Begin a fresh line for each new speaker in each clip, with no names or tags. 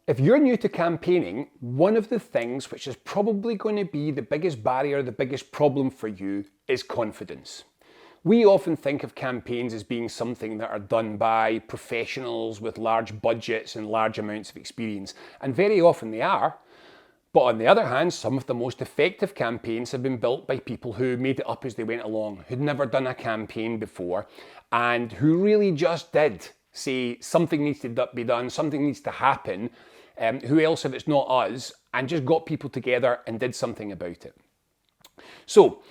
If you're new to campaigning, one of the things which is probably going to be the biggest barrier, the biggest problem for you is confidence. We often think of campaigns as being something that are done by professionals with large budgets and large amounts of experience, and very often they are. But on the other hand, some of the most effective campaigns have been built by people who made it up as they went along, who'd never done a campaign before, and who really just did say something needs to be done, something needs to happen. Who else if it's not us, and just got people together and did something about it. So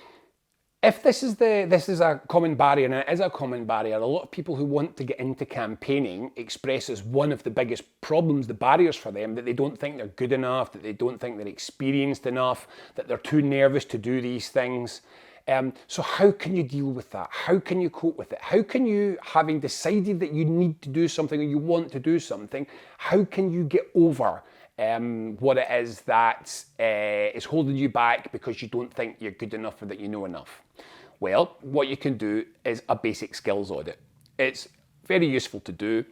if this is a common barrier, and it is a common barrier, a lot of people who want to get into campaigning express as one of the biggest problems, the barriers for them, that they don't think they're good enough, that they don't think they're experienced enough, that they're too nervous to do these things. So how can you deal with that? How can you cope with it? How can you, having decided that you need to do something or you want to do something, how can you get over what it is that is holding you back because you don't think you're good enough or that you know enough? Well, what you can do is a basic skills audit. It's very useful to do.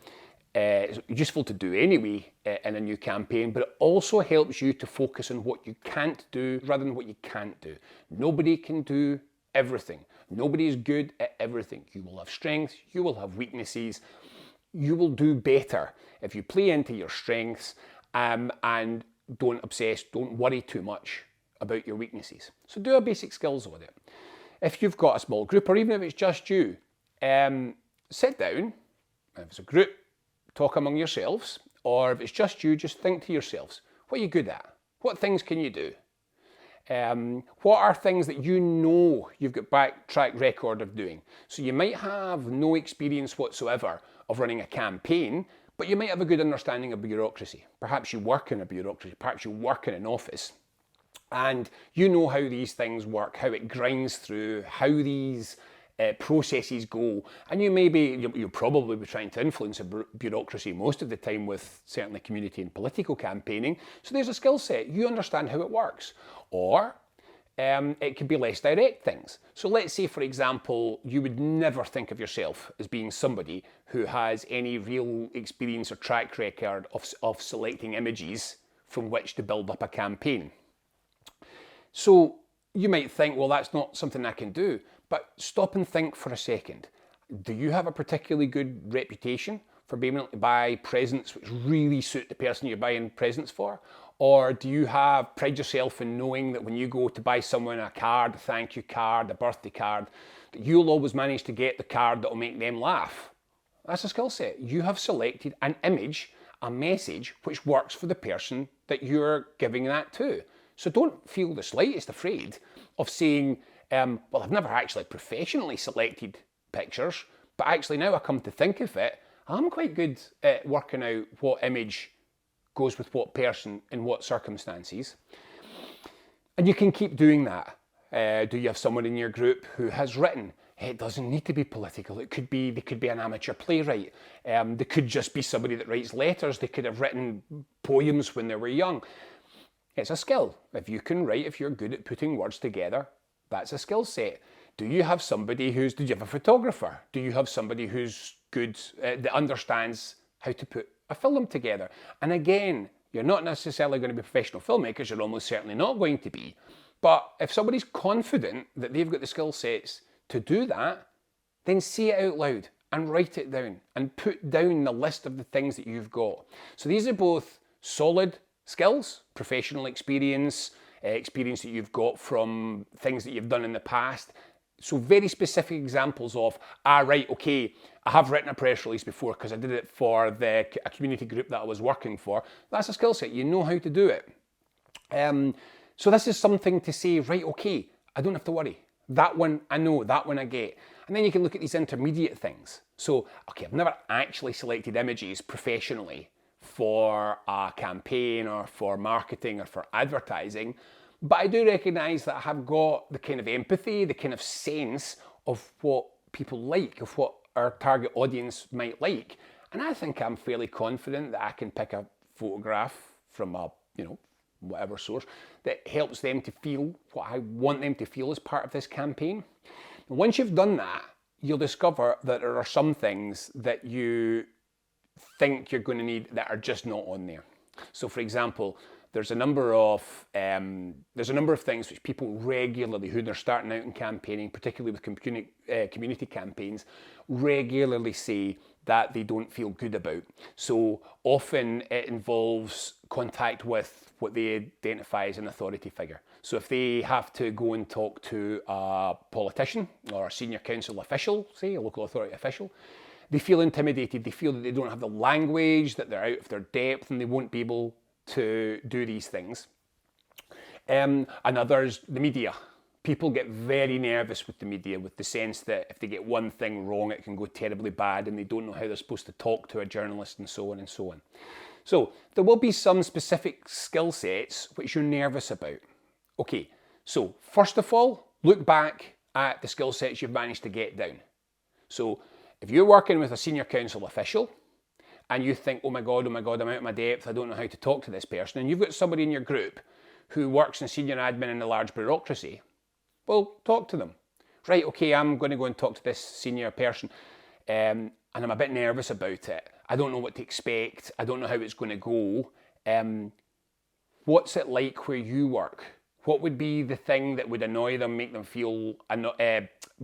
It's useful to do anyway in a new campaign, but it also helps you to focus on what you can't do rather than what you can't do. Nobody can do everything. Nobody is good at everything. You will have strengths, you will have weaknesses. You will do better if you play into your strengths and don't obsess, don't worry too much about your weaknesses. So do a basic skills audit. If you've got a small group, or even if it's just you, sit down. If it's a group, talk among yourselves, or if it's just you, just think to yourselves, what are you good at? What things can you do? What are things that you know you've got track record of doing? So you might have no experience whatsoever of running a campaign, but you might have a good understanding of bureaucracy. Perhaps you work in a bureaucracy, perhaps you work in an office, and you know how these things work, how it grinds through, how these processes go, and you'll probably be trying to influence a bureaucracy most of the time with certainly community and political campaigning. So there's a skill set. You understand how it works. Or it could be less direct things. So let's say, for example, you would never think of yourself as being somebody who has any real experience or track record of selecting images from which to build up a campaign. So you might think, well, that's not something I can do. But stop and think for a second. Do you have a particularly good reputation for being able to buy presents which really suit the person you're buying presents for? Or do you pride yourself in knowing that when you go to buy someone a card, a thank you card, a birthday card, that you'll always manage to get the card that will make them laugh? That's a skill set. You have selected an image, a message, which works for the person that you're giving that to. So don't feel the slightest afraid of saying, well, I've never actually professionally selected pictures, but actually now I come to think of it, I'm quite good at working out what image goes with what person in what circumstances. And you can keep doing that. Do you have someone in your group who has written? It doesn't need to be political. They could be an amateur playwright. They could just be somebody that writes letters. They could have written poems when they were young. It's a skill. If you can write, if you're good at putting words together, that's a skill set. Do you have did you have a photographer? Do you have somebody who's good, that understands how to put a film together? And again, you're not necessarily going to be professional filmmakers, you're almost certainly not going to be. But if somebody's confident that they've got the skill sets to do that, then say it out loud and write it down and put down the list of the things that you've got. So these are both solid skills, professional experience, experience that you've got from things that you've done in the past. So very specific examples of, right, okay, I have written a press release before because I did it for a community group that I was working for. That's a skill set. You know how to do it. So this is something to say, right, okay, I don't have to worry. That one I know, that one I get. And then you can look at these intermediate things. So, okay, I've never actually selected images professionally for a campaign or for marketing or for advertising, but I do recognise that I have got the kind of empathy, the kind of sense of what people like, of what our target audience might like. And I think I'm fairly confident that I can pick a photograph from whatever source that helps them to feel what I want them to feel as part of this campaign. And once you've done that, you'll discover that there are some things that you think you're going to need that are just not on there. So for example, there's a number of things which people regularly, who they're starting out in campaigning, particularly with community campaigns, regularly say that they don't feel good about. So often it involves contact with what they identify as an authority figure. So if they have to go and talk to a politician or a senior council official, say a local authority official, they feel intimidated. They feel that they don't have the language, that they're out of their depth, and they won't be able to do these things. And others, the media. People get very nervous with the media, with the sense that if they get one thing wrong, it can go terribly bad, and they don't know how they're supposed to talk to a journalist, and so on and so on. So there will be some specific skill sets which you're nervous about. Okay, so first of all, look back at the skill sets you've managed to get down. So if you're working with a senior council official and you think, oh my God, I'm out of my depth, I don't know how to talk to this person, and you've got somebody in your group who works in senior admin in a large bureaucracy, well, talk to them. Right, okay, I'm going to go and talk to this senior person, and I'm a bit nervous about it. I don't know what to expect. I don't know how it's going to go. What's it like where you work? What would be the thing that would annoy them, make them feel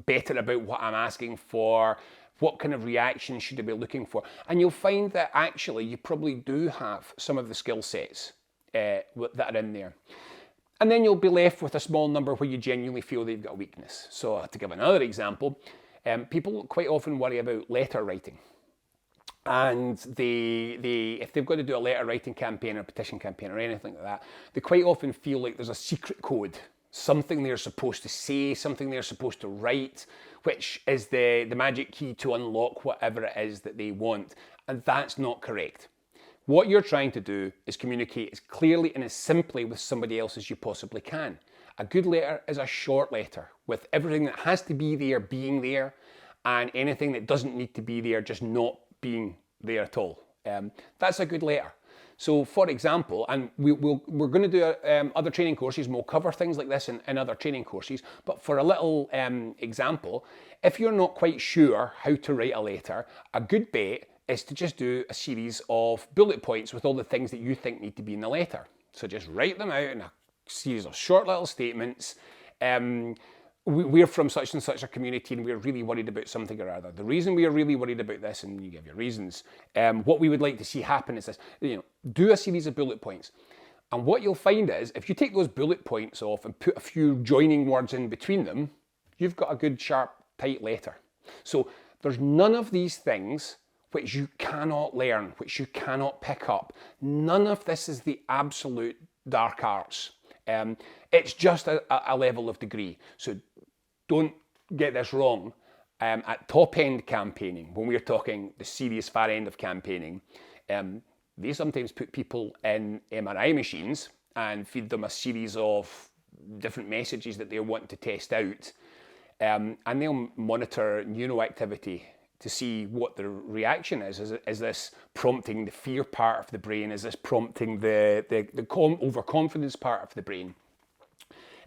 better about what I'm asking for? What kind of reaction should I be looking for? And you'll find that actually you probably do have some of the skill sets that are in there. And then you'll be left with a small number where you genuinely feel they've got a weakness. So to give another example, people quite often worry about letter writing. And if they've got to do a letter writing campaign or a petition campaign or anything like that, they quite often feel like there's a secret code, something they're supposed to say, something they're supposed to write, which is the magic key to unlock whatever it is that they want. And that's not correct. What you're trying to do is communicate as clearly and as simply with somebody else as you possibly can. A good letter is a short letter with everything that has to be there being there, and anything that doesn't need to be there just not being there at all. That's a good letter. So for example, and we're going to do other training courses, and we'll cover things like this in other training courses, but for a little example, if you're not quite sure how to write a letter, a good bet is to just do a series of bullet points with all the things that you think need to be in the letter. So just write them out in a series of short little statements. We're from such and such a community and we're really worried about something or other. The reason we are really worried about this, and you give your reasons, what we would like to see happen is this, do a series of bullet points. And what you'll find is, if you take those bullet points off and put a few joining words in between them, you've got a good, sharp, tight letter. So there's none of these things which you cannot learn, which you cannot pick up. None of this is the absolute dark arts. It's just a level of degree. So don't get this wrong. At top end campaigning, when we're talking the serious far end of campaigning, they sometimes put people in MRI machines and feed them a series of different messages that they want to test out. And they'll monitor neuroactivity to see what the reaction is. Is this prompting the fear part of the brain? Is this prompting the overconfidence part of the brain?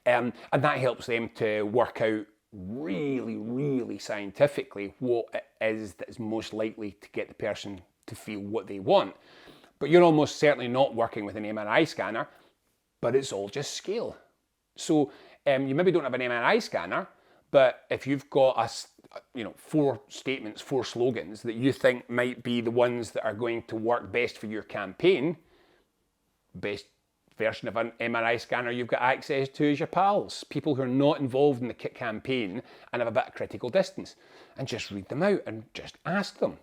And that helps them to work out really, really scientifically what it is that is most likely to get the person to feel what they want. But you're almost certainly not working with an MRI scanner, but it's all just scale. So you maybe don't have an MRI scanner, but if you've got 4 statements, 4 slogans that you think might be the ones that are going to work best for your campaign, best version of an MRI scanner you've got access to is your pals, people who are not involved in the campaign and have a bit of critical distance, and just read them out and just ask them,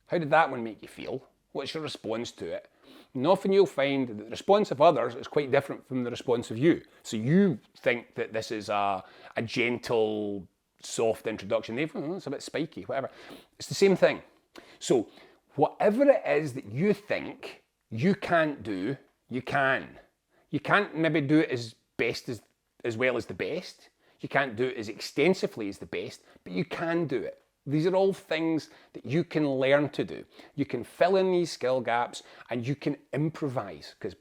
how did that one make you feel? What's your response to it? And often you'll find that the response of others is quite different from the response of you. So you think that this is a gentle, soft introduction. It's a bit spiky, whatever. It's the same thing. So whatever it is that you think you can't do, you can. You can't maybe do it as well as the best. You can't do it as extensively as the best, but you can do it. These are all things that you can learn to do. You can fill in these skill gaps and you can improvise, because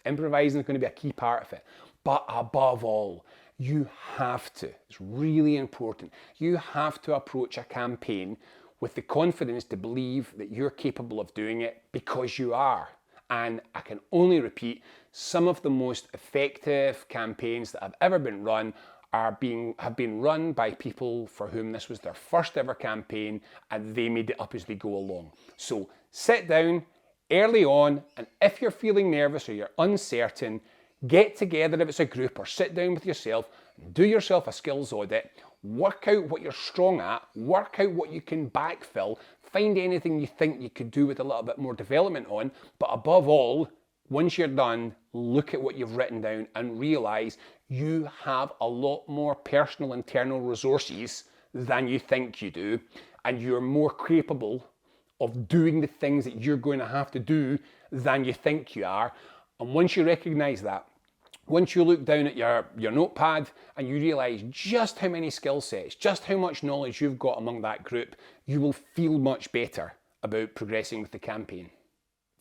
improvising is going to be a key part of it. But above all, you have to, it's really important, you have to approach a campaign with the confidence to believe that you're capable of doing it, because you are. And I can only repeat, some of the most effective campaigns that have ever been run have been run by people for whom this was their first ever campaign and they made it up as they go along. So sit down early on, and if you're feeling nervous or you're uncertain, get together if it's a group, or sit down with yourself, do yourself a skills audit, work out what you're strong at, work out what you can backfill, find anything you think you could do with a little bit more development on, but above all, once you're done, look at what you've written down and realise you have a lot more personal internal resources than you think you do, and you're more capable of doing the things that you're going to have to do than you think you are. And once you recognise that, once you look down at your notepad and you realise just how many skill sets, just how much knowledge you've got among that group, you will feel much better about progressing with the campaign.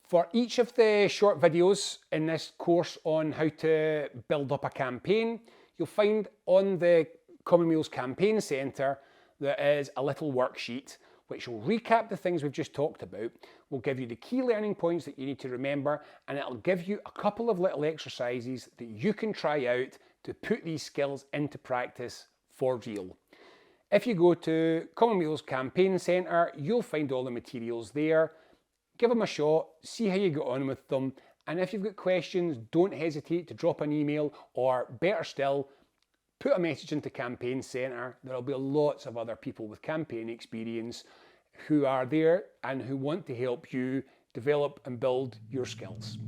For each of the short videos in this course on how to build up a campaign, you'll find on the Commonweal's Campaign Centre there is a little worksheet which will recap the things we've just talked about, will give you the key learning points that you need to remember, and it'll give you a couple of little exercises that you can try out to put these skills into practice for real. If you go to Commonweal's Campaign Centre, you'll find all the materials there. Give them a shot, see how you get on with them, and if you've got questions, don't hesitate to drop an email, or better still, put a message into Campaign Centre. There'll be lots of other people with campaign experience who are there and who want to help you develop and build your skills.